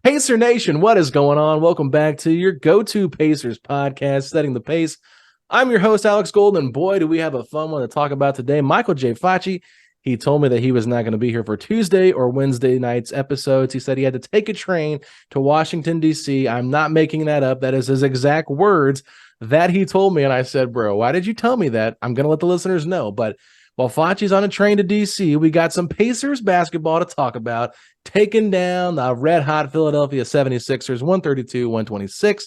Pacer Nation, what is going on? Welcome back to your go-to Pacers podcast, Setting the Pace. I'm your host, Alex Golden. Boy, do we have a fun one to talk about today. Michael J. Facci, he told me that he was not going to be here for Tuesday or Wednesday night's episodes. He said he had to take a train to Washington, D.C. I'm not making that up. That is his exact words that he told me. And I said, bro, why did you tell me that? I'm going to let the listeners know. But while Facci's on a train to D.C., we got some Pacers basketball to talk about, taking down the red-hot Philadelphia 76ers, 132-126.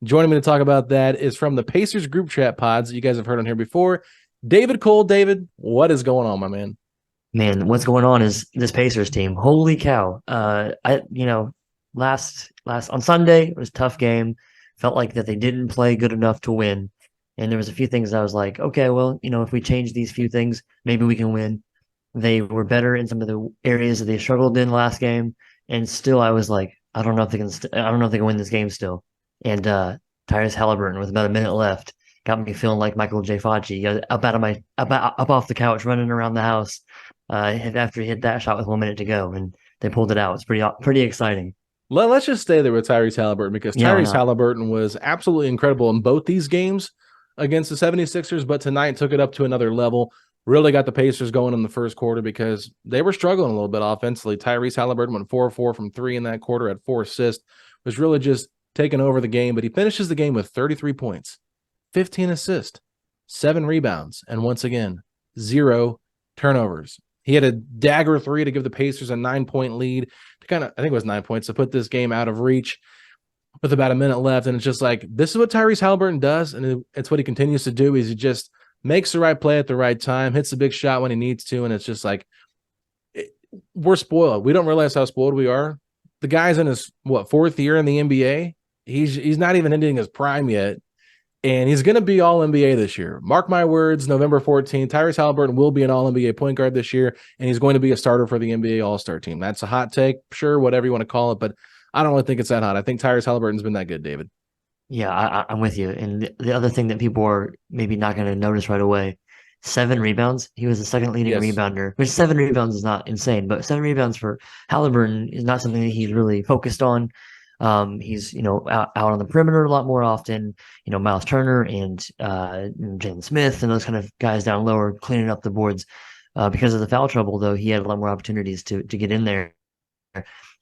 Joining me to talk about that is from the Pacers group chat pods that you guys have heard on here before, David Cole. David, what is going on, my man? Man, what's going on is this Pacers team. Holy cow. Last on Sunday, it was a tough game. Felt like that they didn't play good enough to win. And there was a few things I was like, okay, well, if we change these few things, maybe we can win. They were better in some of the areas that they struggled in last game. And still I was like, I don't know if they can win this game still. And Tyrese Haliburton with about a minute left got me feeling like Michael J. Facci, up off the couch, running around the house after he hit that shot with 1 minute to go, and they pulled it out. It's pretty exciting. Let's just stay there with Tyrese Haliburton, because Tyrese Haliburton was absolutely incredible in both these games against the 76ers, but tonight took it up to another level. Really got the Pacers going in the first quarter because they were struggling a little bit offensively. Tyrese Haliburton went 4-4 from three in that quarter, had 4 assists, was really just taking over the game, but he finishes the game with 33 points, 15 assists, 7 rebounds, and once again, 0 turnovers. He had a dagger 3 to give the Pacers a 9-point lead to I think it was 9 points, to put this game out of reach with about a minute left. And it's just like, this is what Tyrese Haliburton does, and it's what he continues to do, is he just makes the right play at the right time, hits the big shot when he needs to, and it's just like, we're spoiled. We don't realize how spoiled we are. The guy's in his, 4th year in the NBA? He's not even hitting his prime yet, and he's going to be All-NBA this year. Mark my words, November 14th, Tyrese Haliburton will be an All-NBA point guard this year, and he's going to be a starter for the NBA All-Star team. That's a hot take, sure, whatever you want to call it, but I don't really think it's that hot. I think Tyrese Haliburton's been that good, David. Yeah, I'm with you. And the other thing that people are maybe not going to notice right away, 7 rebounds. He was the second leading rebounder, which 7 rebounds is not insane, but 7 rebounds for Haliburton is not something that he's really focused on. He's, out on the perimeter a lot more often, Myles Turner and Jalen Smith and those kind of guys down lower cleaning up the boards. Because of the foul trouble, though, he had a lot more opportunities to get in there.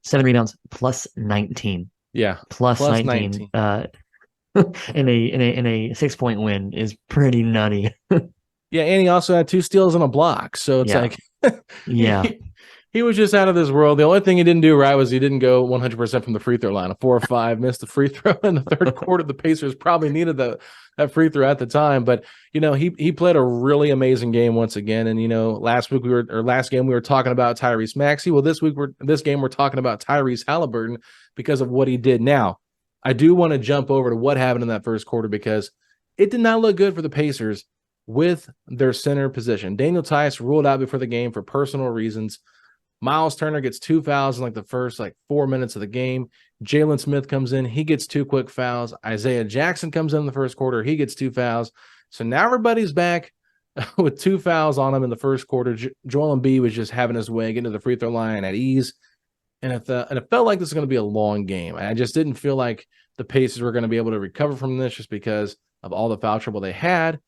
7 rebounds plus 19. Yeah. Plus 19. In a 6-point win is pretty nutty. Yeah, and he also had 2 steals and a block. So it's like, yeah, he was just out of this world. The only thing he didn't do right was he didn't go 100% from the free throw line. A 4 or 5, missed the free throw in the third quarter. The Pacers probably needed that free throw at the time, but he played a really amazing game once again. And last game we were talking about Tyrese Maxey. Well, this game we're talking about Tyrese Haliburton because of what he did. Now, I do want to jump over to what happened in that first quarter, because it did not look good for the Pacers with their center position. Daniel Theis ruled out before the game for personal reasons. Myles Turner gets 2 fouls in the first 4 minutes of the game. Jalen Smith comes in. He gets 2 quick fouls. Isaiah Jackson comes in the first quarter. He gets 2 fouls. So now everybody's back with 2 fouls on him in the first quarter. Joel Embiid was just having his way, getting to the free throw line at ease. And it felt like this was going to be a long game. I just didn't feel like the Pacers were going to be able to recover from this just because of all the foul trouble they had.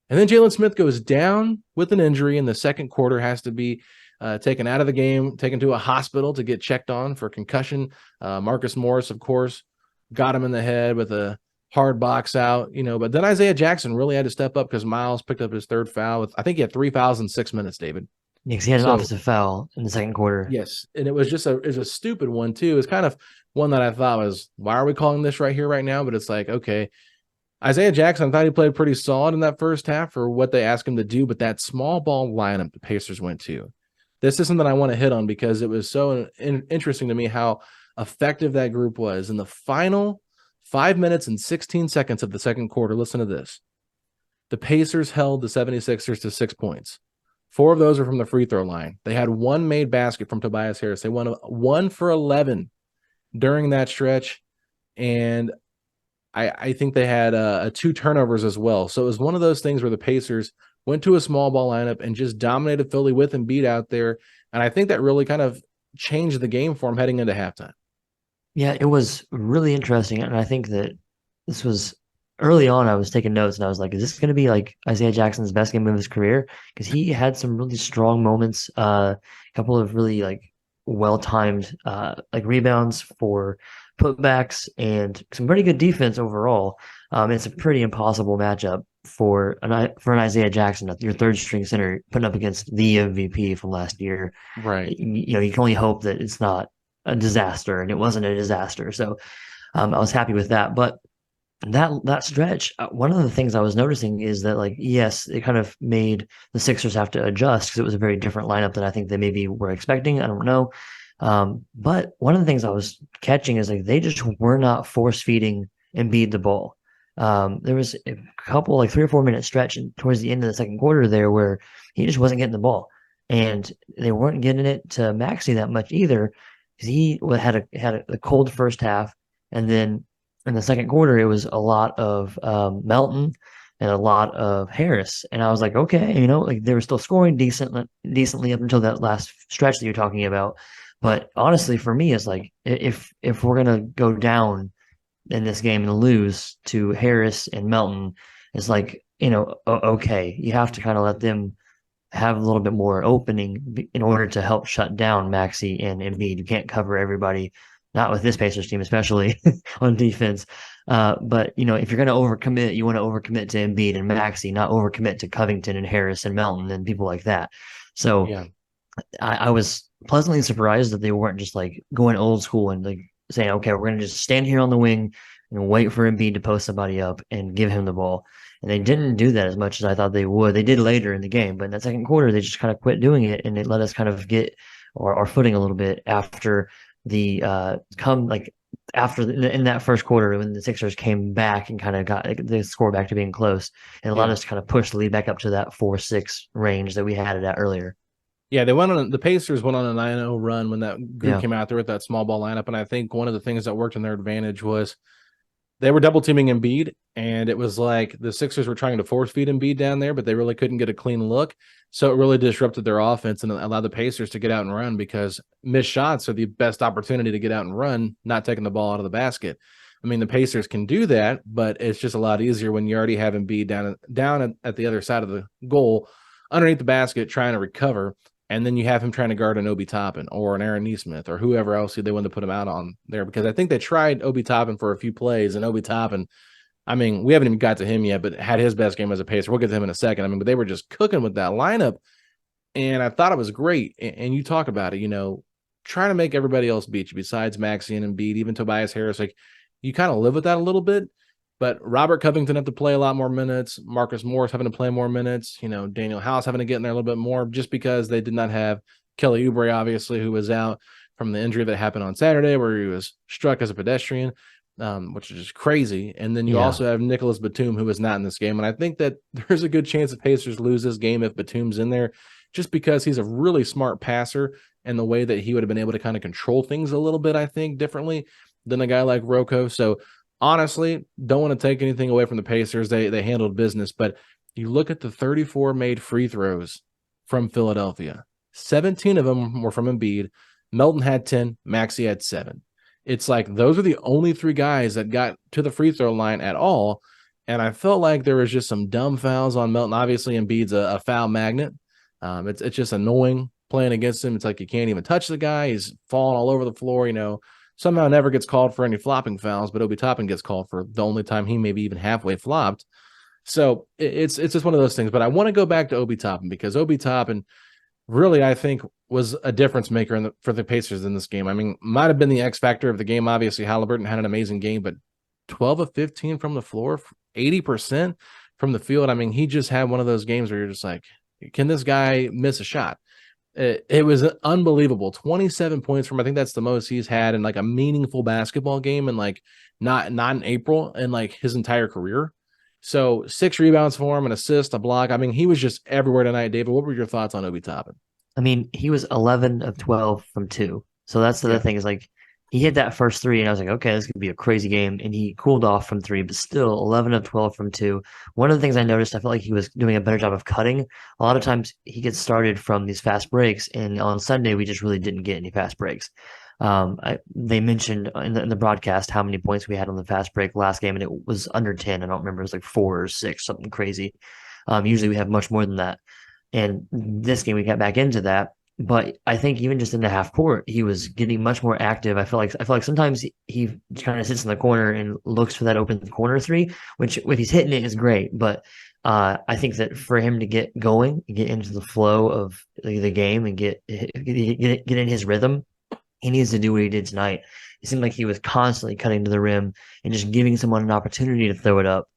And then Jalen Smith goes down with an injury in the second quarter, has to be taken out of the game, taken to a hospital to get checked on for concussion. Marcus Morris, of course, got him in the head with a hard box out, But then Isaiah Jackson really had to step up because Myles picked up his 3rd foul. I think he had 3 fouls in 6 minutes, David. Yeah, because he had an offensive foul in the second quarter. Yes, and it was just a stupid one, too. It's kind of one that I thought was, why are we calling this right here, right now? But it's like, okay, Isaiah Jackson, I thought he played pretty solid in that first half for what they asked him to do, but that small ball lineup the Pacers went to, this is something I want to hit on because it was so interesting to me how effective that group was. In the final 5 minutes and 16 seconds of the second quarter, listen to this. The Pacers held the 76ers to 6 points. 4 of those were from the free throw line. They had 1 made basket from Tobias Harris. They won 1 for 11 during that stretch, and I think they had 2 turnovers as well. So it was one of those things where the Pacers went to a small ball lineup and just dominated Philly with Embiid out there, and I think that really kind of changed the game for him heading into halftime. Yeah, it was really interesting. And I think that this was early on. I was taking notes and I was like, is this going to be like Isaiah Jackson's best game of his career? Because he had some really strong moments, a couple of really like well-timed like rebounds for putbacks and some pretty good defense overall. It's a pretty impossible matchup for an Isaiah Jackson, your third string center, putting up against the MVP from last year. Right. You can only hope that it's not a disaster, and it wasn't a disaster. So I was happy with that. But that stretch, one of the things I was noticing is that, like, yes, it kind of made the Sixers have to adjust because it was a very different lineup than I think they maybe were expecting. I don't know. But one of the things I was catching is like they just were not force feeding Embiid the ball. There was a couple, like 3 or 4 minute stretch towards the end of the second quarter there where he just wasn't getting the ball. And they weren't getting it to Maxey that much either because he had a cold first half. And then in the second quarter, it was a lot of Melton and a lot of Harris. And I was like, okay, like they were still scoring decently up until that last stretch that you're talking about. But honestly, for me, it's like if we're gonna go down in this game and lose to Harris and Melton, it's like, okay, you have to kind of let them have a little bit more opening in order to help shut down Maxey and Embiid. You can't cover everybody, not with this Pacers team, especially on defense. But if you're going to overcommit, you want to overcommit to Embiid and Maxey, not overcommit to Covington and Harris and Melton and people like that. So Yeah. I was pleasantly surprised that they weren't just like going old school and like saying, okay, we're going to just stand here on the wing and wait for Embiid to post somebody up and give him the ball. And they didn't do that as much as I thought they would. They did later in the game, but in that second quarter, they just kind of quit doing it, and it let us kind of get our footing a little bit after the in that first quarter when the Sixers came back and kind of got the score back to being close, and allowed us to kind of push the lead back up to that 4-6 range that we had it at earlier. Yeah, the Pacers went on a 9-0 run when that group came out there with that small ball lineup. And I think one of the things that worked in their advantage was they were double teaming Embiid, and it was like the Sixers were trying to force feed Embiid down there, but they really couldn't get a clean look. So it really disrupted their offense and allowed the Pacers to get out and run because missed shots are the best opportunity to get out and run, not taking the ball out of the basket. I mean, the Pacers can do that, but it's just a lot easier when you already have Embiid down at the other side of the goal, underneath the basket, trying to recover. And then you have him trying to guard an Obi Toppin or an Aaron Nesmith or whoever else they wanted to put him out on there, because I think they tried Obi Toppin for a few plays, and Obi Toppin, I mean, we haven't even got to him yet, but had his best game as a Pacer. We'll get to him in a second. I mean, but they were just cooking with that lineup, and I thought it was great. And you talk about it, trying to make everybody else beat you besides Maxey and Embiid, even Tobias Harris. Like, you kind of live with that a little bit. But Robert Covington had to play a lot more minutes. Marcus Morris having to play more minutes. Daniel House having to get in there a little bit more just because they did not have Kelly Oubre, obviously, who was out from the injury that happened on Saturday where he was struck as a pedestrian, which is just crazy. And then you also have Nicholas Batum, who is not in this game. And I think that there's a good chance the Pacers lose this game if Batum's in there, just because he's a really smart passer, and the way that he would have been able to kind of control things a little bit, I think, differently than a guy like Rocco. So honestly, don't want to take anything away from the Pacers. They handled business, but you look at the 34 made free throws from Philadelphia. 17 of them were from Embiid. Melton had 10. Maxey had 7. It's like those are the only 3 guys that got to the free throw line at all, and I felt like there was just some dumb fouls on Melton. Obviously, Embiid's a foul magnet. It's just annoying playing against him. It's like you can't even touch the guy. He's falling all over the floor, Somehow never gets called for any flopping fouls, but Obi Toppin gets called for the only time he maybe even halfway flopped. So it's just one of those things. But I want to go back to Obi Toppin, because Obi Toppin really, I think, was a difference maker for the Pacers in this game. I mean, might have been the X factor of the game. Obviously, Haliburton had an amazing game, but 12 of 15 from the floor, 80% from the field. I mean, he just had one of those games where you're just like, can this guy miss a shot? It was unbelievable. 27 points from, I think that's the most he's had in like a meaningful basketball game, and like not in April in like his entire career. So 6 rebounds for him, an assist, a block. I mean, he was just everywhere tonight. David, what were your thoughts on Obi Toppin? I mean, he was 11 of 12 from 2. So that's the other thing, is like he hit that first 3 and I was like, okay, this could be a crazy game. And he cooled off from 3, but still 11 of 12 from 2. One of the things I noticed, I felt like he was doing a better job of cutting. A lot of times he gets started from these fast breaks, and on Sunday we just really didn't get any fast breaks. They mentioned in the broadcast how many points we had on the fast break last game, and it was under 10. I don't remember. It was like 4 or 6, something crazy. Usually we have much more than that. And this game we got back into that. But I think even just in the half court, he was getting much more active. I feel like sometimes he kind of sits in the corner and looks for that open corner three, which if he's hitting it is great. But I think that for him to get going, get into the flow of the game and get in his rhythm, he needs to do what he did tonight. It seemed like he was constantly cutting to the rim and just giving someone an opportunity to throw it up.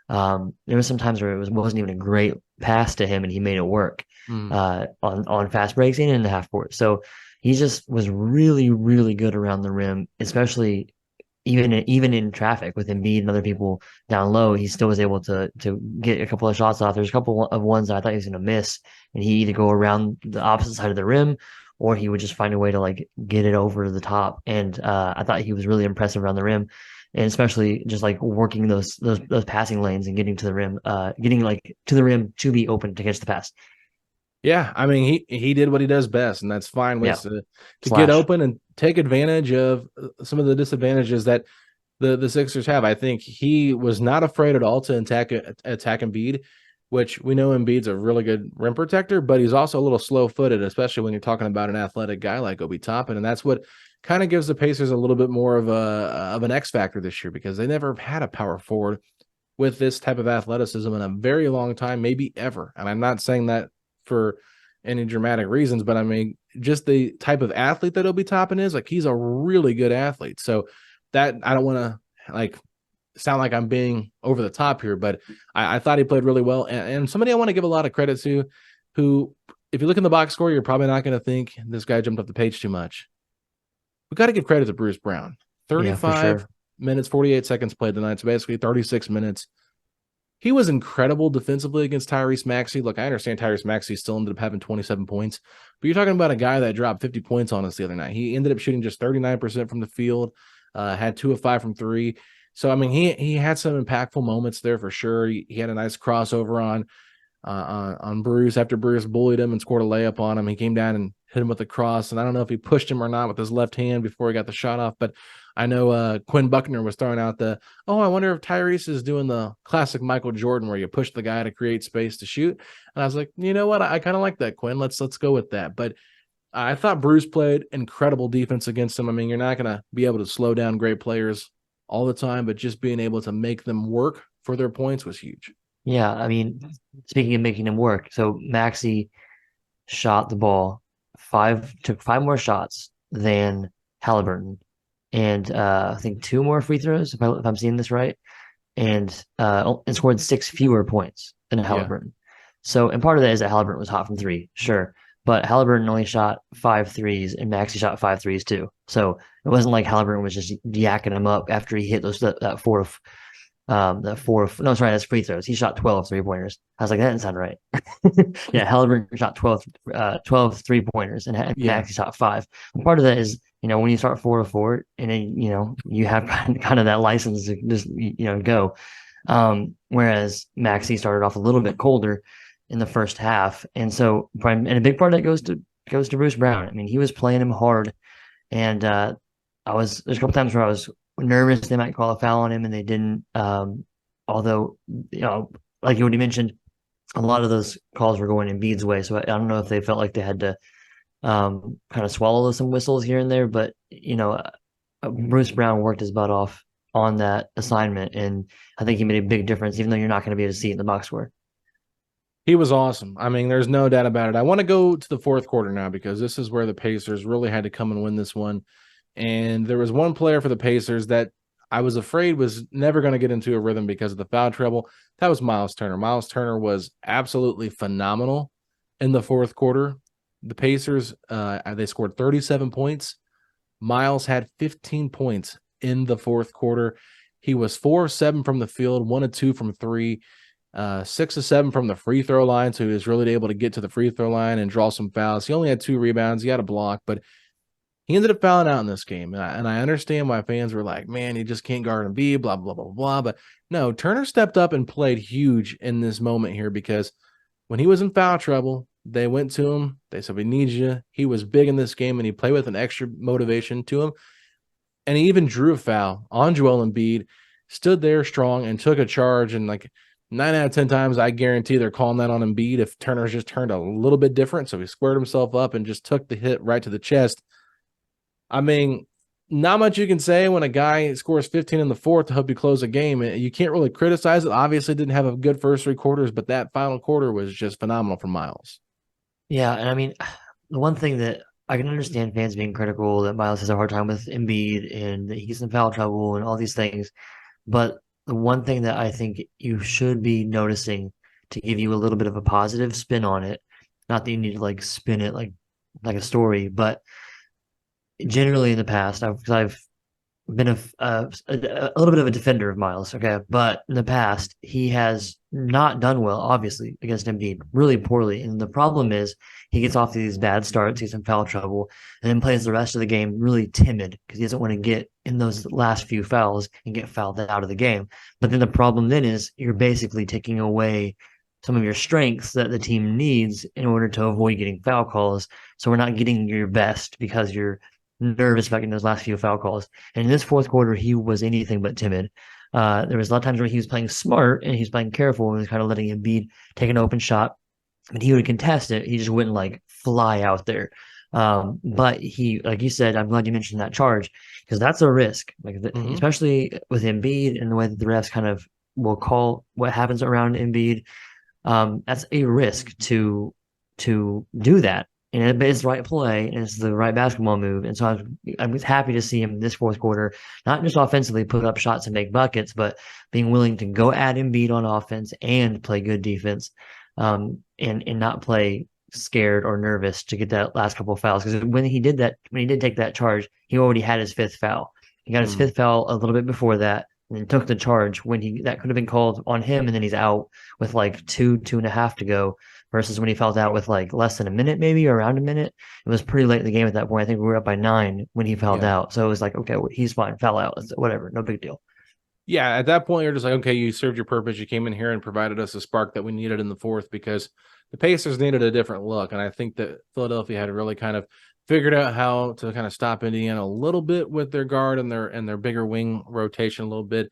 There was some times where wasn't even a great pass to him and he made it work on fast breaks and in the half court. So he just was really, really good around the rim, especially even in traffic with Embiid and other people down low. He still was able to get a couple of shots off. There's a couple of ones that I thought he was going to miss, and he either go around the opposite side of the rim or he would just find a way to like get it over the top. And I thought he was really impressive around the rim, and especially just like working those passing lanes and getting to the rim, getting like to the rim to be open to catch the pass. Yeah, I mean he did what he does best, and that's fine ways Yeah, to get slash. open and take advantage of some of the disadvantages that the Sixers have. I think he was not afraid at all to attack Embiid, which we know Embiid's a really good rim protector, but he's also a little slow-footed, especially when you're talking about an athletic guy like Obi Toppin, and that's what kind of gives the Pacers a little bit more of an X factor this year because they never had a power forward with this type of athleticism in a very long time, maybe ever. And I'm not saying that for any dramatic reasons, but I mean, just the type of athlete that Obi Toppin is, like he's a really good athlete. So that I don't want to like sound like I'm being over the top here, but I thought he played really well. And somebody I want to give a lot of credit to, who, if you look in the box score, you're probably not going to think this guy jumped off the page too much. We got to give credit to Bruce Brown. Yeah, for 35 sure. minutes, 48 seconds played tonight. So basically 36 minutes. He was incredible defensively against Tyrese Maxey. Look, I understand Tyrese Maxey still ended up having 27 points, but you're talking about a guy that dropped 50 points on us the other night. He ended up shooting just 39% from the field, had 2 of 5 from 3. So, I mean, he had some impactful moments there for sure. He had a nice crossover on Bruce after Bruce bullied him and scored a layup on him. He came down and hit him with a cross, and I don't know if he pushed him or not with his left hand before he got the shot off, but I know Quinn Buckner was throwing out I wonder if Tyrese is doing the classic Michael Jordan where you push the guy to create space to shoot. And I was like, you know what? I kind of like that, Quinn. Let's go with that. But I thought Bruce played incredible defense against him. I mean, you're not going to be able to slow down great players all the time, but just being able to make them work for their points was huge. Yeah, I mean, speaking of making him work, so Maxi shot the ball took 5 more shots than Halliburton, and I think 2 more free throws if I'm seeing this right, and scored 6 fewer points than Yeah. Halliburton. So, and part of that is that Halliburton was hot from three, sure, but Halliburton only shot 5 threes, and Maxi shot 5 threes too. So it wasn't like Halliburton was just yakking him up after he hit no, sorry, that's free throws. He shot 12 3-pointers. I was like, that didn't sound right. Yeah, Haliburton shot 12 3-pointers and Yeah. Maxi shot 5. And part of that is, when you start 4 of 4 and then, you have kind of that license to just, go. Whereas Maxi started off a little bit colder in the first half. And so, and a big part of that goes to Bruce Brown. I mean, he was playing him hard. And there's a couple times where I was nervous they might call a foul on him, and they didn't. Although, like you already mentioned, a lot of those calls were going Embiid's way. So I don't know if they felt like they had to kind of swallow some whistles here and there. But Bruce Brown worked his butt off on that assignment, and I think he made a big difference. Even though you're not going to be able to see it in the box score. He was awesome. I mean, there's no doubt about it. I want to go to the fourth quarter now because this is where the Pacers really had to come and win this one. And there was one player for the Pacers that I was afraid was never going to get into a rhythm because of the foul trouble. That was Myles Turner. Myles Turner was absolutely phenomenal in the fourth quarter. The Pacers, they scored 37 points. Myles had 15 points in the fourth quarter. He was 4 of 7 from the field, 1 of 2 from 3, 6 of 7 from the free throw line. So he was really able to get to the free throw line and draw some fouls. He only had 2 rebounds. He had a block, but he ended up fouling out in this game. And I understand why fans were like, man, he just can't guard Embiid, blah, blah, blah, blah. But no, Turner stepped up and played huge in this moment here because when he was in foul trouble, They went to him. They said, we need you. He was big in this game, and he played with an extra motivation to him. And he even drew a foul on Joel Embiid, stood there strong, and took a charge. And like 9 out of 10 times, I guarantee they're calling that on Embiid if Turner's just turned a little bit different. So he squared himself up and just took the hit right to the chest. I mean, not much you can say when a guy scores 15 in the fourth to help you close a game. You can't really criticize it. Obviously, didn't have a good first 3 quarters, but that final quarter was just phenomenal for Myles. Yeah, and I mean, the one thing that I can understand fans being critical that Myles has a hard time with Embiid and that he gets in foul trouble and all these things, but the one thing that I think you should be noticing to give you a little bit of a positive spin on it, not that you need to like spin it like a story, but generally in the past, I've been a little bit of a defender of Myles, okay? But in the past, he has not done well, obviously, against Embiid, really poorly. And the problem is he gets off to these bad starts, he's in foul trouble, and then plays the rest of the game really timid because he doesn't want to get in those last few fouls and get fouled out of the game. But then the problem then is you're basically taking away some of your strengths that the team needs in order to avoid getting foul calls. So we're not getting your best because you're nervous about getting those last few foul calls. And in this fourth quarter, he was anything but timid. There was a lot of times where he was playing smart and he was playing careful and was kind of letting Embiid take an open shot. And he would contest it. He just wouldn't like fly out there. But he, like you said, I'm glad you mentioned that charge because that's a risk, especially with Embiid and the way that the refs kind of will call what happens around Embiid. That's a risk to do that. And it's the right play and it's the right basketball move. And so I was happy to see him this fourth quarter, not just offensively put up shots and make buckets, but being willing to go at Embiid on offense and play good defense, and not play scared or nervous to get that last couple of fouls. Because when he did take that charge, he already had his fifth foul. He got his fifth foul a little bit before that, and then took the charge when that could have been called on him, and then he's out with like 2.5 to go. Versus when he fouled out with like less than a minute, maybe or around a minute. It was pretty late in the game at that point. I think we were up by 9 when he fouled out. So it was like, okay, well, he's fine, foul out, whatever, no big deal. Yeah, at that point, you're just like, okay, you served your purpose. You came in here and provided us a spark that we needed in the fourth because the Pacers needed a different look. And I think that Philadelphia had really kind of figured out how to kind of stop Indiana a little bit with their guard and their bigger wing rotation a little bit.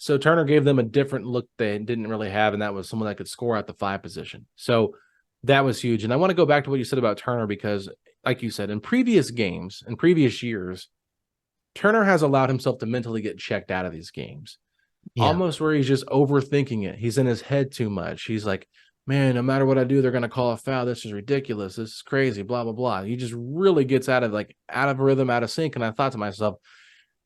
So Turner gave them a different look they didn't really have, and that was someone that could score at the 5 position. So that was huge. And I want to go back to what you said about Turner because, like you said, in previous games, in previous years, Turner has allowed himself to mentally get checked out of these games, almost where he's just overthinking it. He's in his head too much. He's like, man, no matter what I do, they're going to call a foul. This is ridiculous. This is crazy, blah, blah, blah. He just really gets out of rhythm, out of sync. And I thought to myself,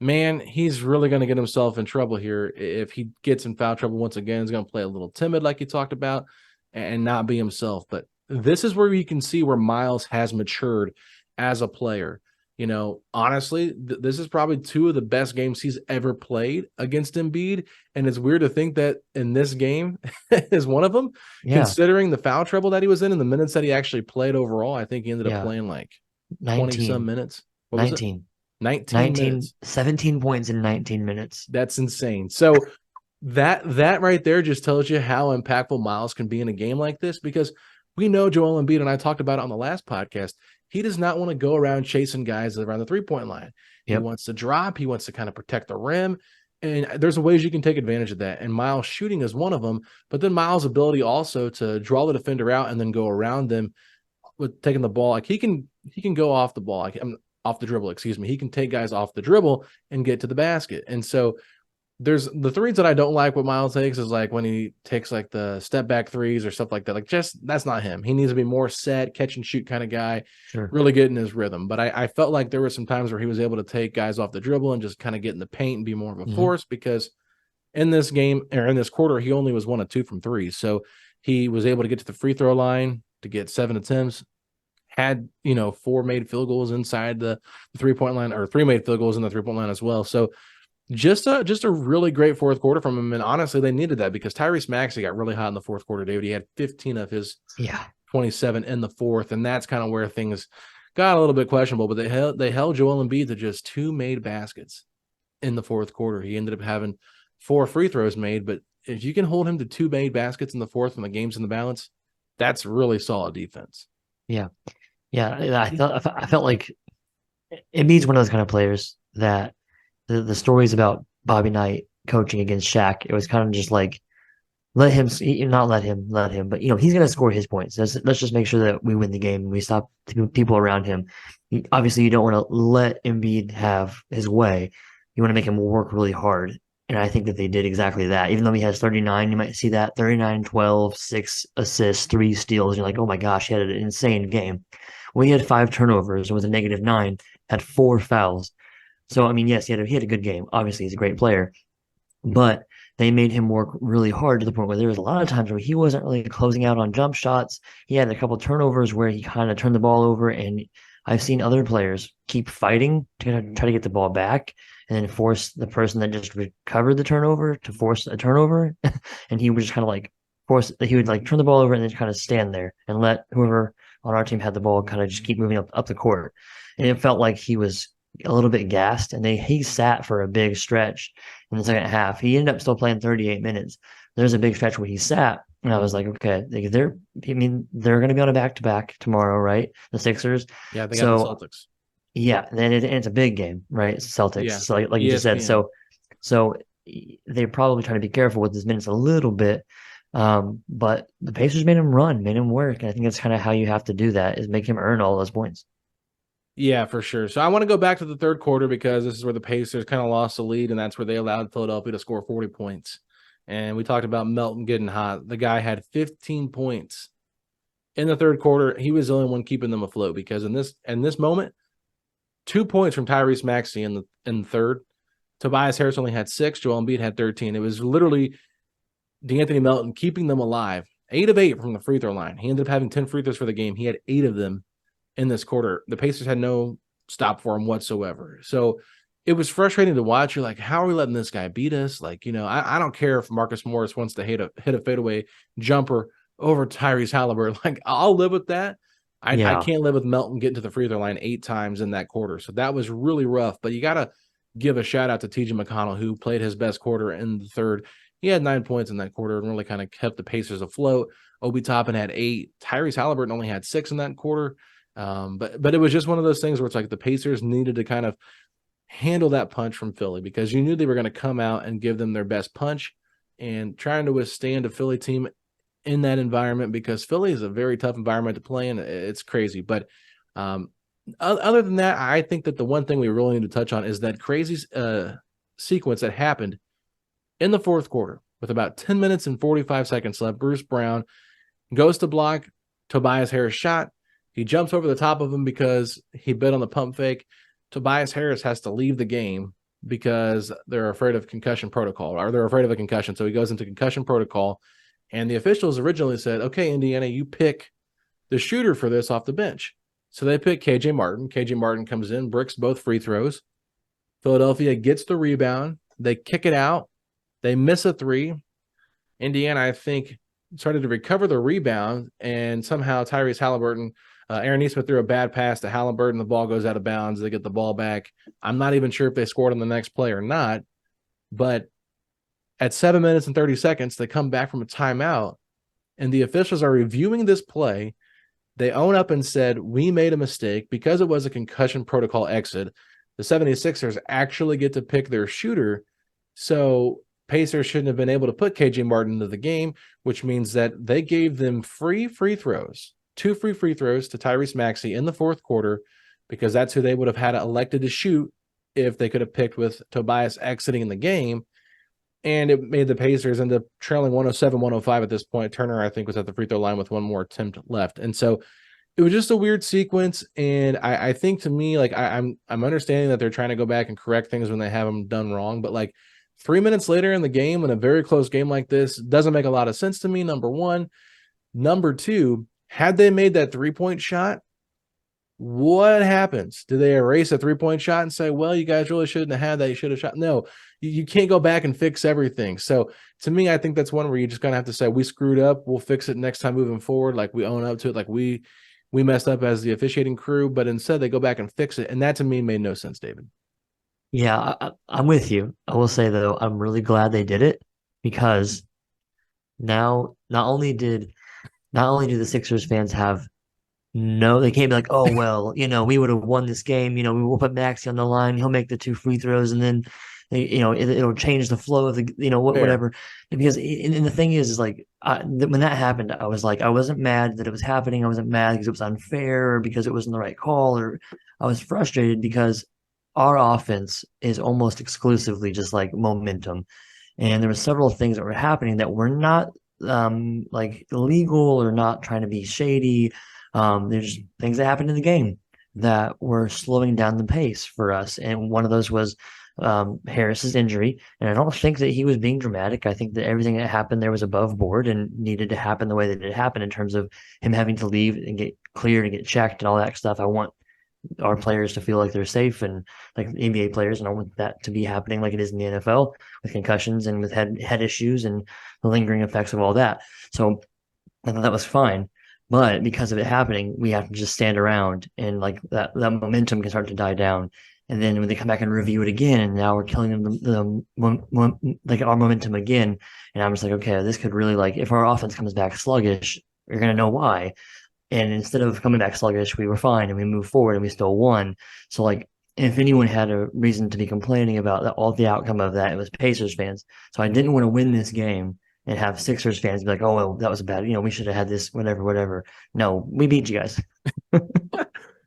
man, he's really going to get himself in trouble here. If he gets in foul trouble once again, he's going to play a little timid like you talked about and not be himself. But this is where you can see where Myles has matured as a player. You know, honestly, this is probably 2 of the best games he's ever played against Embiid. And it's weird to think that in this game is one of them, considering the foul trouble that he was in and the minutes that he actually played overall. I think he ended up playing like 20-some minutes. What 19. Was it? 19 minutes. 17 points in 19 minutes. That's insane. So that right there just tells you how impactful Myles can be in a game like this because we know Joel Embiid, and I talked about it on the last podcast, he does not want to go around chasing guys around the three-point line. He wants to drop. He wants to kind of protect the rim. And there's ways you can take advantage of that. And Myles shooting is one of them. But then Myles' ability also to draw the defender out and then go around them with taking the ball. Like he can go off the ball. Off the dribble, excuse me. He can take guys off the dribble and get to the basket. And so there's the threes that I don't like what Myles takes is like when he takes like the step back threes or stuff like that. Like just that's not him. He needs to be more set, catch and shoot kind of guy, really get in his rhythm. But I felt like there were some times where he was able to take guys off the dribble and just kind of get in the paint and be more of a force because in this game or in this quarter, he only was 1 of 2 from 3. So he was able to get to the free throw line to get 7 attempts. Had 4 made field goals inside the 3-point line or 3 made field goals in the 3-point line as well. So just a really great fourth quarter from him. And honestly, they needed that because Tyrese Maxey got really hot in the fourth quarter, David. He had 15 of his 27 in the fourth. And that's kind of where things got a little bit questionable, but they held Joel Embiid to just 2 made baskets in the fourth quarter. He ended up having 4 free throws made, but if you can hold him to 2 made baskets in the fourth when the game's in the balance, That's really solid defense. Yeah. Yeah. I felt like Embiid's one of those kind of players that the stories about Bobby Knight coaching against Shaq, it was kind of just like not let him, but he's going to score his points. Let's just make sure that we win the game and we stop people around him. Obviously, you don't want to let Embiid have his way. You want to make him work really hard. And I think that they did exactly that. Even though he has 39, you might see that 39, 12, 6 assists, 3 steals. You're like, oh my gosh, he had an insane game. Well, he had 5 turnovers and was a -9, had 4 fouls. So, I mean, yes, he had a good game. Obviously, he's a great player, but they made him work really hard to the point where there was a lot of times where he wasn't really closing out on jump shots. He had a couple of turnovers where he kind of turned the ball over, and I've seen other players keep fighting to try to get the ball back and then force the person that just recovered the turnover to force a turnover. And he would just kind of like he would like turn the ball over and then kind of stand there and let whoever on our team had the ball kind of just keep moving up the court. And it felt like he was a little bit gassed, and he sat for a big stretch in the second half. He ended up still playing 38 minutes. There's a big stretch where he sat, and I was like, okay, they're going to be on a back-to-back tomorrow, right? The Sixers. Yeah, they got the Celtics. Yeah, and it's a big game, right? It's Celtics. Yeah. So like you just said. So they're probably trying to be careful with his minutes a little bit. But the Pacers made him run, made him work. And I think that's kind of how you have to do that, is make him earn all those points. Yeah, for sure. So I want to go back to the third quarter because this is where the Pacers kind of lost the lead, and that's where they allowed Philadelphia to score 40 points. And we talked about Melton getting hot. The guy had 15 points in the third quarter. He was the only one keeping them afloat because in this moment, 2 points from Tyrese Maxey in the third. Tobias Harris only had 6. Joel Embiid had 13. It was literally DeAnthony Melton keeping them alive. 8 of 8 from the free throw line. He ended up having 10 free throws for the game. He had 8 of them in this quarter. The Pacers had no stop for him whatsoever. So it was frustrating to watch. You're like, how are we letting this guy beat us? Like, I don't care if Marcus Morris wants to hit a fadeaway jumper over Tyrese Haliburton. Like, I'll live with that. I can't live with Melton getting to the free throw line 8 times in that quarter. So that was really rough. But you got to give a shout out to TJ McConnell, who played his best quarter in the third. He had 9 points in that quarter and really kind of kept the Pacers afloat. Obi Toppin had 8. Tyrese Haliburton only had 6 in that quarter. But it was just one of those things where it's like the Pacers needed to kind of handle that punch from Philly because you knew they were going to come out and give them their best punch, and trying to withstand a Philly team in that environment, because Philly is a very tough environment to play in. It's crazy. But other than that, I think that the one thing we really need to touch on is that crazy sequence that happened in the fourth quarter with about 10 minutes and 45 seconds left. Bruce Brown goes to block Tobias Harris' shot. He jumps over the top of him because he bit on the pump fake. Tobias Harris has to leave the game because they're afraid of concussion protocol, or they're afraid of a concussion. So he goes into concussion protocol. And the officials originally said, okay, Indiana, you pick the shooter for this off the bench. So they pick KJ Martin. KJ Martin comes in, bricks both free throws. Philadelphia gets the rebound. They kick it out. They miss a 3. Indiana, I think, started to recover the rebound, and somehow Tyrese Haliburton, Aaron Nesmith threw a bad pass to Haliburton. The ball goes out of bounds. They get the ball back. I'm not even sure if they scored on the next play or not, but at 7 minutes and 30 seconds, they come back from a timeout, and the officials are reviewing this play. They own up and said, we made a mistake because it was a concussion protocol exit. The 76ers actually get to pick their shooter, so Pacers shouldn't have been able to put KJ Martin into the game, which means that they gave them free throws, 2 free throws to Tyrese Maxey in the fourth quarter, because that's who they would have had elected to shoot if they could have picked with Tobias exiting the game. And it made the Pacers end up trailing 107-105 at this point. Turner, I think, was at the free throw line with one more attempt left. And so it was just a weird sequence. And I think, to me, like, I'm understanding that they're trying to go back and correct things when they have them done wrong. But like 3 minutes later in the game, in a very close game like this, doesn't make a lot of sense to me, number one. Number two, had they made that 3-point shot, what happens? Do they erase a 3-point shot and say, well, you guys really shouldn't have had that, you should have shot? No, you can't go back and fix everything. So to me, I think that's one where you just kind of have to say, we screwed up, we'll fix it next time moving forward. Like, we own up to it, like we messed up as the officiating crew, but instead they go back and fix it. And that, to me, made no sense, David. Yeah, I'm with you. I will say, though, I'm really glad they did it, because now not only did not only do the Sixers fans have no, they can't be like, oh well, we would have won this game. We will put Maxey on the line. He'll make the 2 free throws, and then it'll change the flow of the Fair. whatever. Because and the thing is like when that happened, I was like, I wasn't mad that it was happening. I wasn't mad because it was unfair or because it wasn't the right call, or I was frustrated because our offense is almost exclusively just like momentum, and there were several things that were happening that were not like illegal or not trying to be shady. There's things that happened in the game that were slowing down the pace for us. And one of those was Harris's injury. And I don't think that he was being dramatic. I think that everything that happened there was above board and needed to happen the way that it happened in terms of him having to leave and get cleared and get checked and all that stuff. I want our players to feel like they're safe and like NBA players, and I want that to be happening like it is in the NFL with concussions and with head issues and the lingering effects of all that. So I thought that was fine. But because of it happening, we have to just stand around and like that momentum can start to die down. And then when they come back and review it again, and now we're killing them like our momentum again. And I'm just like, okay, this could really like if our offense comes back sluggish, you're gonna know why. And instead of coming back sluggish, we were fine and we moved forward and we still won. So like if anyone had a reason to be complaining about all the outcome of that, it was Pacers fans. So I didn't want to win this game and have Sixers fans be like, oh, well, that was bad. We should have had this, whatever, whatever. No, we beat you guys.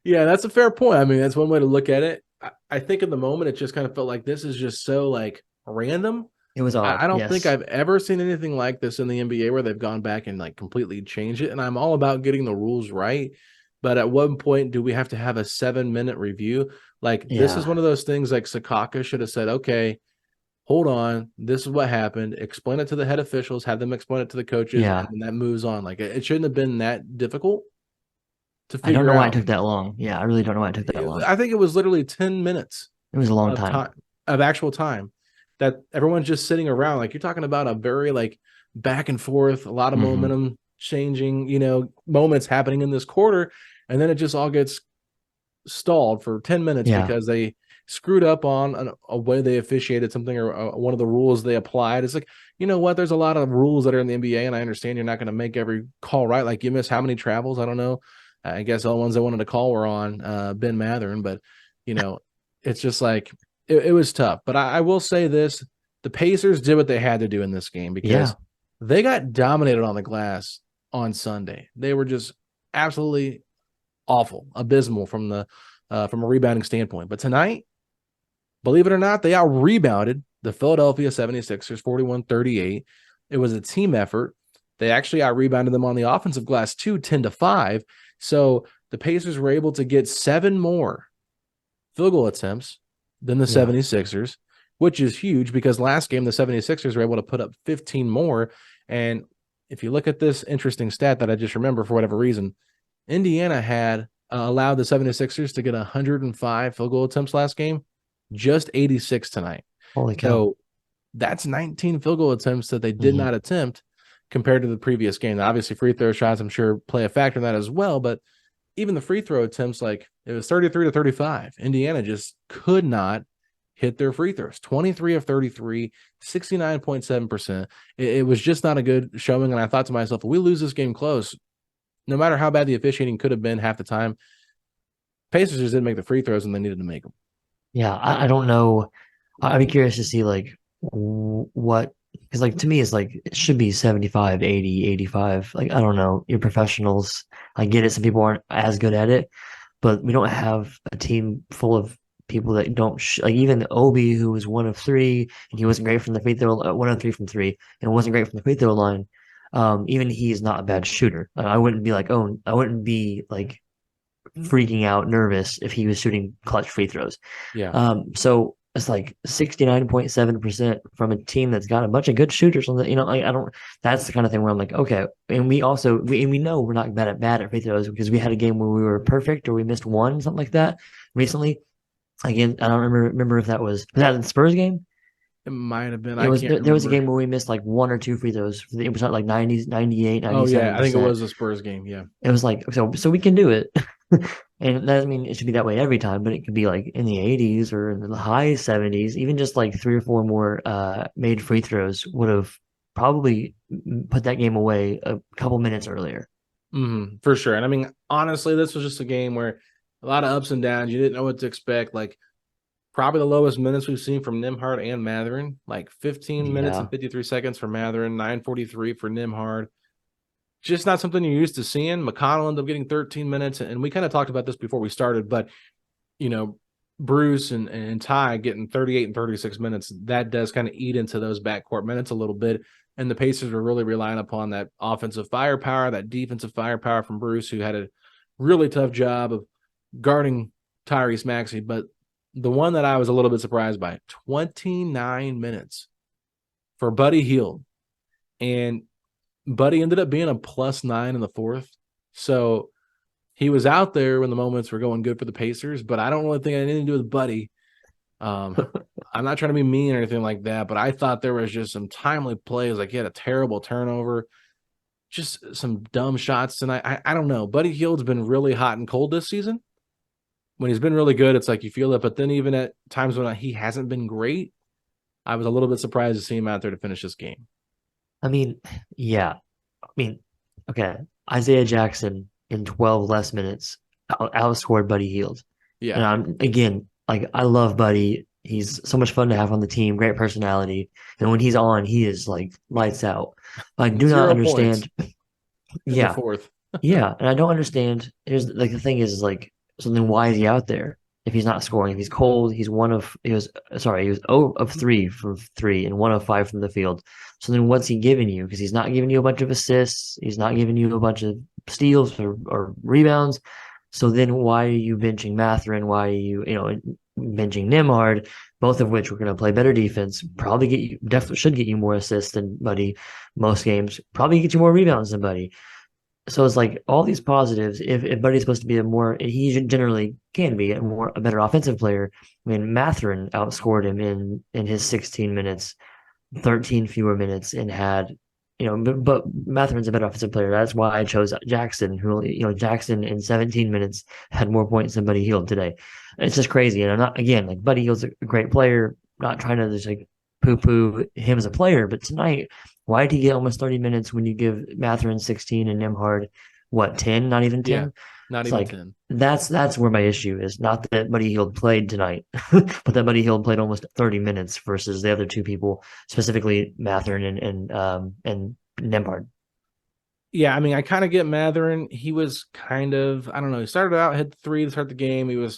Yeah, that's a fair point. I mean, that's one way to look at it. I think in the moment, it just kind of felt like this is just so like random. It was odd. I don't think Yes. I've ever seen anything like this in the NBA where they've gone back and like completely changed it. And I'm all about getting the rules right. But at one point, do we have to have a 7-minute review? Like, this is Yeah. one of those things like Sakaka should have said, okay, hold on, this is what happened. Explain it to the head officials, have them explain it to the coaches, Yeah. and then that moves on. Like, it shouldn't have been that difficult to I don't know figure why it out. took that long. Yeah. I really don't know why it took that long. I think it was literally 10 minutes It was a long of time. time, of actual time, that everyone's just sitting around. Like, you're talking about a very like back and forth, a lot of Hmm. momentum changing, moments happening in this quarter, and then it just all gets stalled for 10 minutes Yeah. because they screwed up on a way they officiated something, or one of the rules they applied. It's like, you know what? There's a lot of rules that are in the NBA, and I understand you're not going to make every call right. Like, you miss how many travels? I don't know. I guess all the ones I wanted to call were on Ben Matherin, but it's just like it was tough. But I will say this: the Pacers did what they had to do in this game Yeah. because they got dominated on the glass on Sunday. They were just absolutely awful, abysmal from a rebounding standpoint. But tonight, believe it or not, they out rebounded the Philadelphia 76ers 41-38. It was a team effort. They actually out rebounded them on the offensive glass too, 10-5. So the Pacers were able to get 7 more field goal attempts than the Yeah. 76ers, which is huge because last game the 76ers were able to put up 15 more. And if you look at this interesting stat that I just remember for whatever reason, Indiana had allowed the 76ers to get 105 field goal attempts last game, just 86 tonight. Holy cow. So that's 19 field goal attempts that they did Hmm. not attempt compared to the previous game. Now, obviously, free throw shots, I'm sure, play a factor in that as well. But even the free throw attempts, like it was 33-35. Indiana just could not hit their free throws. 23 of 33, 69.7%. It was just not a good showing. And I thought to myself, if we lose this game close, no matter how bad the officiating could have been half the time, Pacers just didn't make the free throws and they needed to make them. Yeah. I don't know. I'd be curious to see like what, because like to me it's like it should be 75, 80, 85. Like I don't know. You're professionals. I get it. Some people aren't as good at it, but we don't have a team full of people that don't like even Obi, who was 1 of 3 and he wasn't great from the free throw, 1 of 3 from three and wasn't great from the free throw line. Even he is not a bad shooter. I wouldn't be like, oh, I wouldn't be like freaking out nervous if he was shooting clutch free throws. Yeah. So it's like 69.7% from a team that's got a bunch of good shooters on the, I don't, that's the kind of thing where I'm like, okay. And we know we're not bad at free throws because we had a game where we were perfect or we missed one, something like that recently. Again, I don't remember if was that the Spurs game? It might have been. It I was, can't there was a remember. game where we missed like 1 or 2 free throws. It was not like 90, 98, Oh, yeah. I think it 97%. was a Spurs game. Yeah. It was like, so we can do it. And that doesn't mean it should be that way every time, but it could be like in the 80s or in the high 70s. Even just like 3 or 4 more made free throws would have probably put that game away a couple minutes earlier. For sure. And I mean, honestly, this was just a game where a lot of ups and downs. You didn't know what to expect. Like, probably the lowest minutes we've seen from Nimhard and Matherin, like 15 minutes Yeah. and 53 seconds for Matherin, 9:43 for Nimhard. Just not something you're used to seeing. McConnell ended up getting 13 minutes, and we kind of talked about this before we started, but you know, Bruce and Ty getting 38 and 36 minutes, that does kind of eat into those backcourt minutes a little bit. And the Pacers were really relying upon that offensive firepower, that defensive firepower from Bruce, who had a really tough job of guarding Tyrese Maxey. But the one that I was a little bit surprised by, 29 minutes for Buddy Hield. And Buddy ended up being a +9 in the fourth. So he was out there when the moments were going good for the Pacers, but I don't really think it had anything to do with Buddy. I'm not trying to be mean or anything like that, but I thought there was just some timely plays. Like he had a terrible turnover, just some dumb shots tonight. I don't know. Buddy Hield's been really hot and cold this season. When he's been really good, it's like you feel it. But then even at times when he hasn't been great, I was a little bit surprised to see him out there to finish this game. I mean, yeah. I mean, okay. Isaiah Jackson in 12 less minutes outscored Buddy Hield. And Yeah. I'm again, like I love Buddy. He's so much fun to have on the team, great personality. And when he's on, he is like lights out. I do not 0 points understand. in the Yeah. fourth. Yeah. And I don't understand. Here's like the thing is like, so then why is he out there? If he's not scoring, if he's cold, he was 0 of 3 from 3 and 1 of 5 from the field. So then what's he giving you? Because he's not giving you a bunch of assists, he's not giving you a bunch of steals or rebounds. So then why are you benching Matherin? Why are you benching Nimhard? Both of which were going to play better defense, probably definitely should get you more assists than Buddy most games, probably get you more rebounds than Buddy. So it's like all these positives. If Buddy's supposed to be he generally can be a better offensive player. I mean, Matherin outscored him in his 16 minutes, 13 fewer minutes, and had but Matherin's a better offensive player. That's why I chose Jackson, Jackson in 17 minutes had more points than Buddy Hield today. It's just crazy. And I'm not again like Buddy Hield's a great player. Not trying to just like poo-poo him as a player, but tonight, why did he get almost 30 minutes when you give Matherin 16 and Nimhard, 10? Not even 10? Yeah. Not It's even like 10. that's where my issue is. Not that Buddy Hield played tonight, but that Buddy Hield played almost 30 minutes versus the other two people, specifically Matherin and Nimhard. Yeah, I mean, I kind of get Matherin. He was kind of, I don't know, he started out, hit 3 to start the game.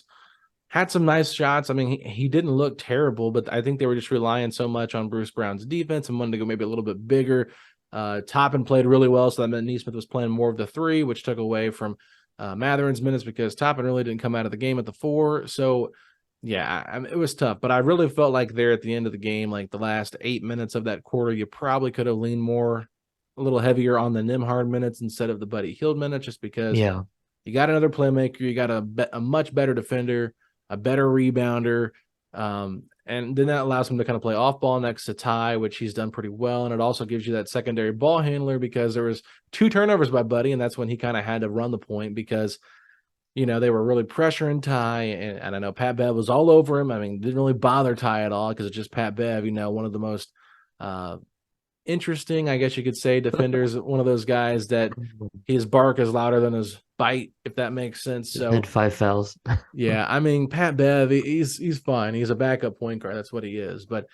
Had some nice shots. I mean, he didn't look terrible, but I think they were just relying so much on Bruce Brown's defense and wanted to go maybe a little bit bigger. Toppin played really well, so that meant Nesmith was playing more of the 3, which took away from Matherin's minutes because Toppin really didn't come out of the game at the 4. So, yeah, I mean, it was tough. But I really felt like there at the end of the game, like the last 8 minutes of that quarter, you probably could have leaned a little heavier on the Nimhard minutes instead of the Buddy Hield minutes, just because Yeah. you got another playmaker, you got a much better defender, a better rebounder, and then that allows him to kind of play off ball next to Ty, which he's done pretty well, and it also gives you that secondary ball handler because there was 2 turnovers by Buddy, and that's when he kind of had to run the point because they were really pressuring Ty, and I know Pat Bev was all over him. I mean, didn't really bother Ty at all because it's just Pat Bev, one of the most interesting, I guess you could say, defenders, one of those guys that his bark is louder than his bite, if that makes sense. So Had 5 fouls. yeah, I mean, Pat Bev, he's fine. He's a backup point guard. That's what he is. But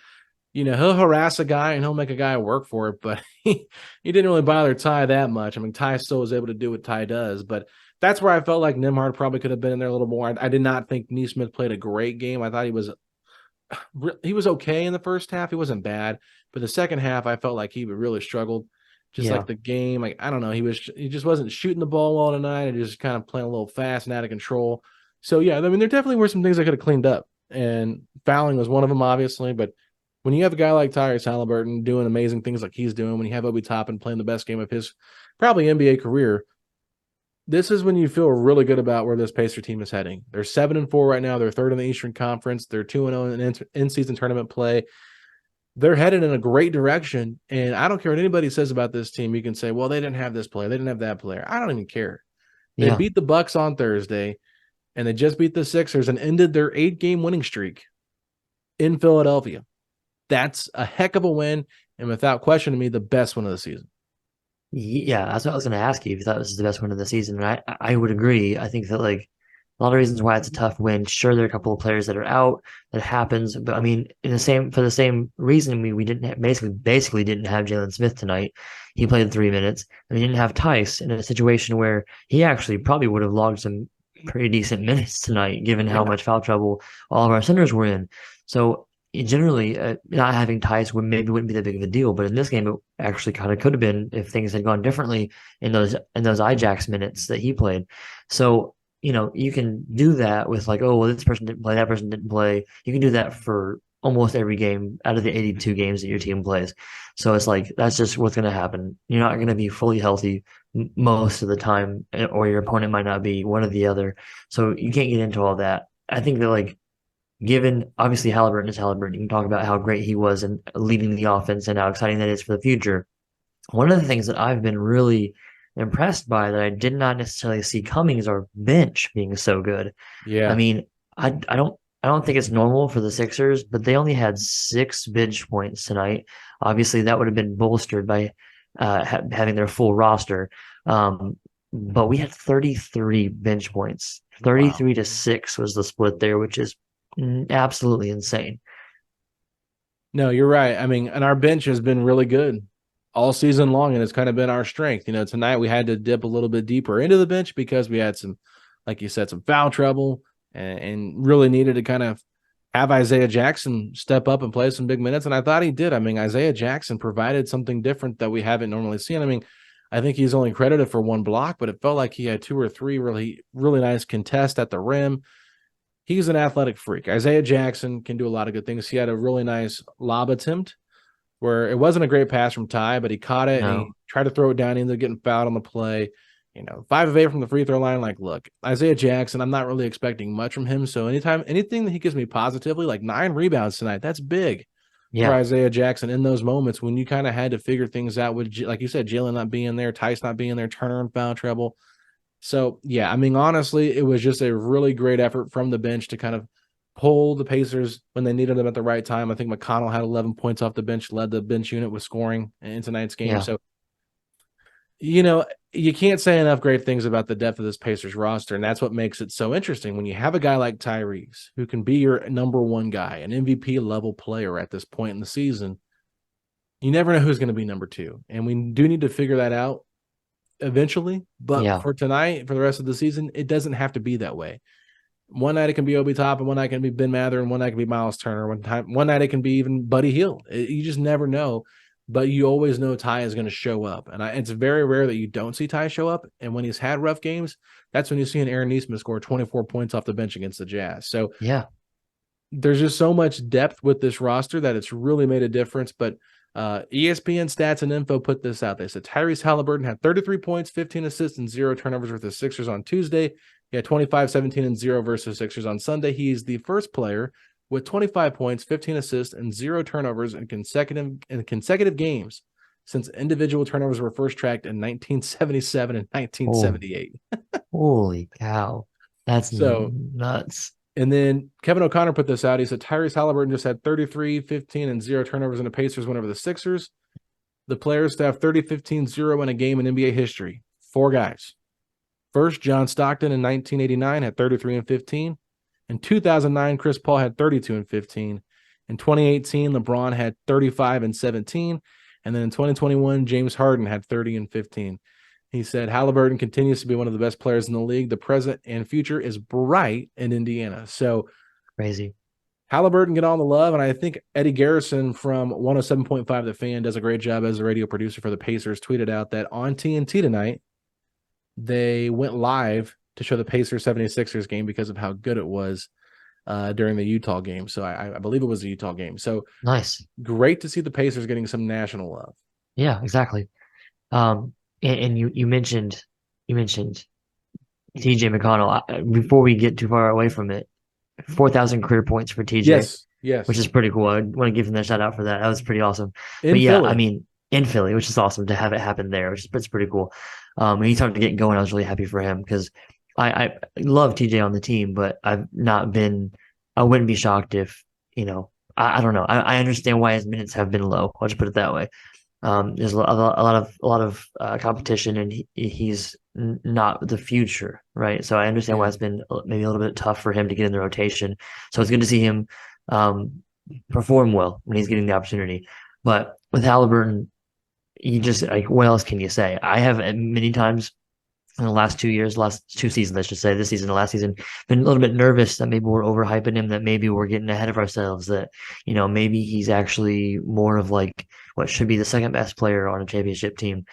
he'll harass a guy and he'll make a guy work for it. But he didn't really bother Ty that much. I mean, Ty still was able to do what Ty does. But that's where I felt like Nimhard probably could have been in there a little more. I did not think Nesmith played a great game. I thought he was okay in the first half. He wasn't bad, but the second half I felt like he really struggled. Just Yeah. like the game, like I don't know, he just wasn't shooting the ball well tonight, and just kind of playing a little fast and out of control. So yeah, I mean, there definitely were some things I could have cleaned up, and fouling was one of them, obviously. But when you have a guy like Tyrese Haliburton doing amazing things like he's doing, when you have Obi Toppin playing the best game of his probably NBA career, this is when you feel really good about where this Pacer team is heading. They're 7-4 right now. They're third in the Eastern Conference. They're 2-0 in in-season tournament play. They're headed in a great direction, and I don't care what anybody says about this team. You can say, well, they didn't have this player. They didn't have that player. I don't even care. They Yeah. beat the Bucks on Thursday, and they just beat the Sixers and ended their 8-game winning streak in Philadelphia. That's a heck of a win, and without question to me, the best one of the season. Yeah, that's what I was going to ask you if you thought this is the best win of the season. And I would agree. I think that like a lot of reasons why it's a tough win. Sure, there are a couple of players that are out. That happens, but I mean, in the same for the same reason, we didn't have, basically didn't have Jalen Smith tonight. He played 3 minutes, and we didn't have Tice in a situation where he actually probably would have logged some pretty decent minutes tonight, given how Yeah. much foul trouble all of our centers were in. So generally, not having Tice would maybe wouldn't be that big of a deal, but in this game, it actually kind of could have been if things had gone differently in those Ijax minutes that he played. So you can do that with like, oh, well, this person didn't play, that person didn't play. You can do that for almost every game out of the 82 games that your team plays. So it's like that's just what's going to happen. You're not going to be fully healthy most of the time, or your opponent might not be, one or the other. So you can't get into all that. I think that like given obviously Haliburton is Haliburton, you can talk about how great he was and leading the offense and how exciting that is for the future. One of the things that I've been really impressed by that I did not necessarily see coming is our bench being so good. I Yeah. mean, I don't think it's normal for the Sixers, but they only had 6 bench points tonight. Obviously, that would have been bolstered by having their full roster. But we had 33 bench points. Wow. 33-6 was the split there, which is absolutely insane. No, you're right. I mean, and our bench has been really good all season long, and it's kind of been our strength. Tonight we had to dip a little bit deeper into the bench because we had some, like you said, some foul trouble and really needed to kind of have Isaiah Jackson step up and play some big minutes. And I thought he did. I mean, Isaiah Jackson provided something different that we haven't normally seen. I mean, I think he's only credited for one block, but it felt like he had two or three really, really nice contests at the rim. He's an athletic freak. Isaiah Jackson can do a lot of good things. He had a really nice lob attempt where it wasn't a great pass from Ty, but he caught it and he No. tried to throw it down. He ended up getting fouled on the play. 5 of 8 from the free throw line. Like, look, Isaiah Jackson, I'm not really expecting much from him. So anything that he gives me positively, like 9 rebounds tonight, that's big for Yeah. Isaiah Jackson in those moments when you kind of had to figure things out with, like you said, Jalen not being there, Tice not being there, Turner in foul trouble. So, yeah, I mean, honestly, it was just a really great effort from the bench to kind of pull the Pacers when they needed them at the right time. I think McConnell had 11 points off the bench, led the bench unit with scoring in tonight's game. Yeah. So, you know, you can't say enough great things about the depth of this Pacers roster, and that's what makes it so interesting when you have a guy like Tyrese, who can be your number one guy, an MVP level player at this point in the season. You never know who's going to be number two, and we do need to figure that out eventually. But Yeah. for tonight, for the rest of the season, it doesn't have to be that way. One night it can be Obi Toppin, one night it can be Ben Mather, and one night it can be Myles Turner. One night it can be even Buddy Hield. You just never know, but you always know Ty is going to show up, and it's very rare that you don't see Ty show up. And when he's had rough games, that's when you see an Aaron Nesmith score 24 points off the bench against the Jazz. So Yeah. there's just so much depth with this roster that it's really made a difference. But ESPN Stats and Info put this out. They said Tyrese Haliburton had 33 points, 15 assists, and 0 turnovers with the Sixers on Tuesday. He had 25, 17, and 0 versus Sixers on Sunday. He's the first player with 25 points, 15 assists, and 0 turnovers in consecutive games since individual turnovers were first tracked in 1977 and Oh, 1978. holy cow. That's So, nuts. and then Kevin O'Connor put this out. He said Tyrese Haliburton just had 33, 15, and 0 turnovers in the Pacers win over the Sixers. The players to have 30, 15, 0 in a game in NBA history. 4 guys. First, John Stockton in 1989 had 33 and 15. In 2009, Chris Paul had 32 and 15. In 2018, LeBron had 35 and 17. And then in 2021, James Harden had 30 and 15. He said Haliburton continues to be one of the best players in the league. The present and future is bright in Indiana. So Crazy. Haliburton get all the love, and I think Eddie Garrison from 107.5 The Fan does a great job as a radio producer for the Pacers, tweeted out that on TNT tonight, they went live to show the Pacers 76ers game because of how good it was during the Utah game. So I believe it was the Utah game. So Nice. great to see the Pacers getting some national love. Yeah, exactly. And you mentioned TJ McConnell. Before we get too far away from it, 4,000 career points for TJ, Yes, which yes. is pretty cool. I want to give him a shout out for that. That was pretty awesome. But In yeah, I Philly. mean, in Philly, which is awesome to have it happen there, which is it's pretty cool. When he started to get going, I was really happy for him because I love TJ on the team, but I wouldn't be shocked if, I don't know. I understand why his minutes have been low. I'll just put it that way. There's a lot of competition, and he's not the future, right? So I understand why Yeah. it's been maybe a little bit tough for him to get in the rotation. So it's good to see him perform well when he's getting the opportunity. But with Halliburton, you just like, what else can you say? I have many times in the last 2 years, last 2 seasons, I should say, this season, the last season, been a little bit nervous that maybe we're overhyping him, that maybe we're getting ahead of ourselves, that, maybe he's actually more of like what should be the second best player on a championship team.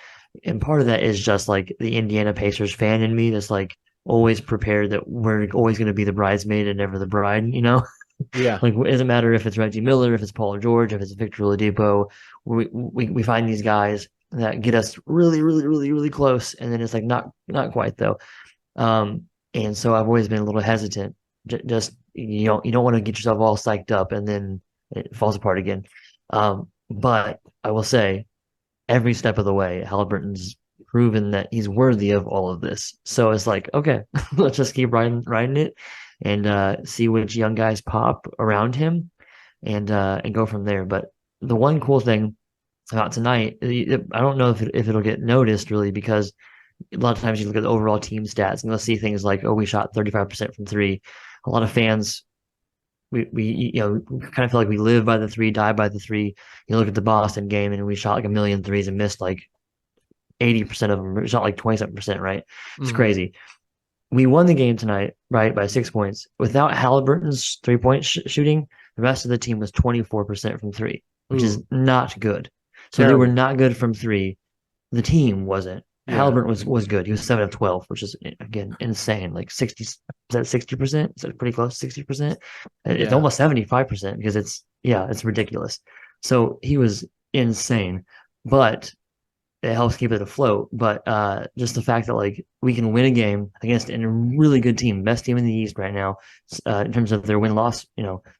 And part of that is just like the Indiana Pacers fan in me that's like always prepared that we're always going to be the bridesmaid and never the bride. Yeah. Like, it doesn't matter if it's Reggie Miller, if it's Paul George, if it's Victor Oladipo. We find these guys that get us really, really, really, really close, and then it's like not quite though. And so I've always been a little hesitant. Just you don't want to get yourself all psyched up and then it falls apart again. But I will say, every step of the way, Halliburton's proven that he's worthy of all of this. So it's like, okay, let's just keep riding it and see which young guys pop around him and go from there. But the one cool thing about tonight, I don't know if it'll get noticed really, because a lot of times you look at the overall team stats and you'll see things like, oh, we shot 35% from three. A lot of fans, we kind of feel like we live by the three, die by the three. You look at the Boston game and we shot like a million threes and missed like 80% of them. We shot like 27%, right? It's Mhm. crazy. We won the game tonight, right, by 6 points. Without Halliburton's 3-point shooting, the rest of the team was 24% from three, which is Ooh, not good. So they were terrible. not good from three. The team wasn't. Yeah. Halliburton was good. He was 7 of 12, which is again insane. Like 60, is that 60%? Is that pretty close? 60%? It's Yeah. almost 75% because it's ridiculous. So he was insane, but it helps keep it afloat. But just the fact that like we can win a game against a really good team, best team in the East right now, in terms of their win-loss,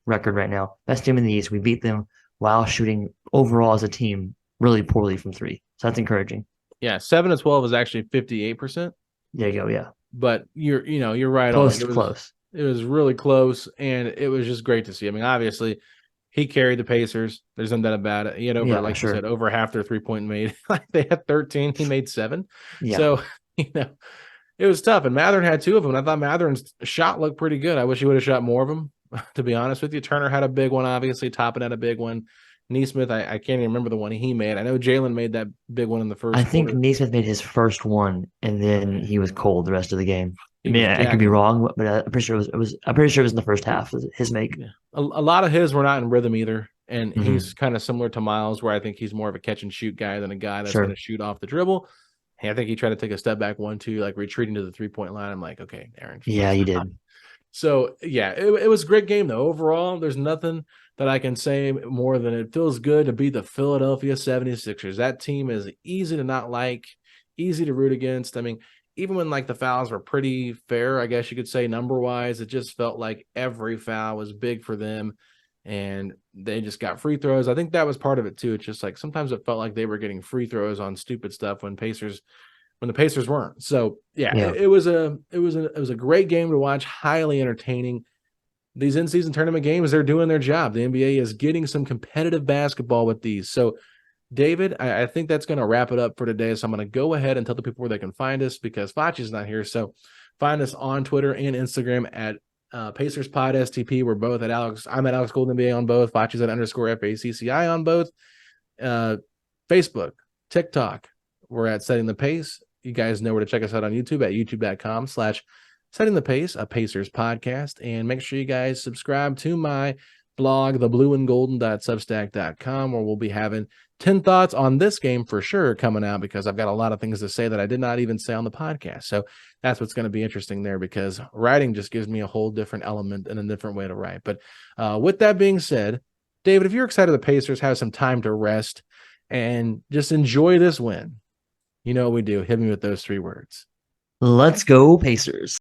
record right now, best team in the East. We beat them while shooting overall as a team really poorly from three. So that's encouraging. Yeah. 7 to 12 is actually 58%. There you go. Yeah. But you're right on. Close, close. It was really close, and it was just great to see. I mean, obviously, he carried the Pacers. There's no doubt about it. He had over, Yeah, like you said, sure. over half their 3-point made. Like they had 13, he made 7. Yeah. So you know, it was tough. And Matherin had 2 of them. And I thought Matherin's shot looked pretty good. I wish he would have shot more of them, to be honest with you. Turner had a big one, obviously. Toppin had a big one. Neesmith, I can't even remember the one he made. I know Jalen made that big one in the I first think quarter. Neesmith made his first one, and then he was cold the rest of the game. I He mean, was I could be jacking. wrong, but I'm pretty sure I'm pretty sure it was in the first half. His make. Yeah. A lot of his were not in rhythm either. And Hmm. he's kind of similar to Myles, where I think he's more of a catch and shoot guy than a guy that's going Sure. to shoot off the dribble. And I think he tried to take a step back 1-2, like retreating to the 3-point line. I'm like, okay, Aaron, Yeah, he did. so yeah, it was a great game though. Overall, there's nothing that I can say more than it feels good to beat the Philadelphia 76ers. That team is easy to not like, easy to root against. I mean, even when like the fouls were pretty fair, I guess you could say number wise, it just felt like every foul was big for them. And they just got free throws. I think that was part of it too. It's just like sometimes it felt like they were getting free throws on stupid stuff when the Pacers weren't. So yeah, Yeah. it was a great game to watch, highly entertaining. These in-season tournament games, they're doing their job. The NBA is getting some competitive basketball with these. So David, I think that's going to wrap it up for today. So I'm going to go ahead and tell the people where they can find us because Fachi's not here. So find us on Twitter and Instagram at Pacers Pod STP. We're both at Alex. I'm at Alex Golden NBA on both. Fachi's at _ FACCI on both. Facebook, TikTok. We're at Setting the Pace. You guys know where to check us out on YouTube at youtube.com/Setting the Pace, a Pacers podcast. And make sure you guys subscribe to my blog, theblueandgolden.substack.com, where we'll be having 10 thoughts on this game for sure coming out because I've got a lot of things to say that I did not even say on the podcast. So that's what's going to be interesting there because writing just gives me a whole different element and a different way to write. But with that being said, David, if you're excited the Pacers have some time to rest and just enjoy this win, you know what we do. Hit me with those 3 words. Let's go, Pacers.